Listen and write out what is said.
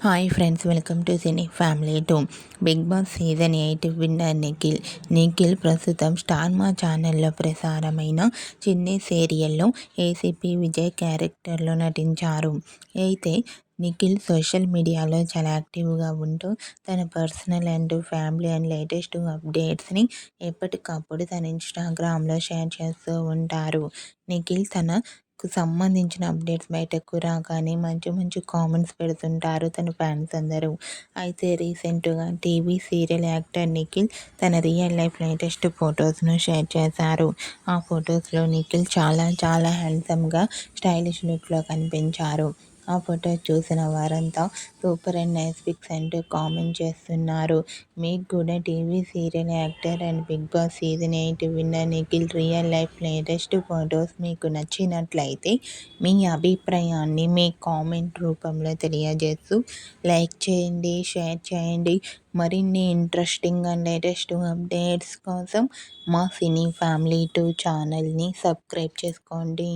Hi friends, welcome to cine family 2. Bigg Boss season 8 winner Nikhil ప్రస్తుతం Star మా ఛానల్లో ప్రసారమైన చిన్ని సీరియల్లో ఏసీపీ విజయ్ క్యారెక్టర్లో నటించారు. అయితే నిఖిల్ సోషల్ మీడియాలో చాలా యాక్టివ్గా ఉంటూ తన personal and family and latest అప్డేట్స్ని ఎప్పటికప్పుడు తన ఇన్స్టాగ్రామ్లో షేర్ చేస్తూ ఉంటారు. నిఖిల్ తనకు సంబంధించిన అప్డేట్స్ బయటకు రాగానే మంచి మంచి కామెంట్స్ పెడుతుంటారు తన ఫ్యాన్స్ అందరూ. అయితే రీసెంట్గా టీవీ సీరియల్ యాక్టర్ నిఖిల్ తన రియల్ లైఫ్ లేటెస్ట్ ఫొటోస్ను షేర్ చేశారు. ఆ ఫొటోస్లో నిఖిల్ చాలా చాలా హ్యాండ్సమ్గా స్టైలిష్ లుక్లో కనిపించారు. ఆ ఫోటో చూసిన వారంతా సూపర్ అండ్ నైస్ పిక్స్ అంటూ కామెంట్ చేస్తున్నారు. మీకు కూడా TV serial actor and Bigg Boss season 8 winner Nikhil real life latest photos మీకు నచ్చినట్లయితే మీ అభిప్రాయాన్ని మీ కామెంట్ రూపంలో తెలియజేస్తూ లైక్ చేయండి, షేర్ చేయండి. మరిన్ని ఇంట్రెస్టింగ్ అండ్ లేటెస్ట్ అప్డేట్స్ కోసం మా సినీ ఫ్యామిలీ 2 ఛానల్ని సబ్స్క్రైబ్ చేసుకోండి.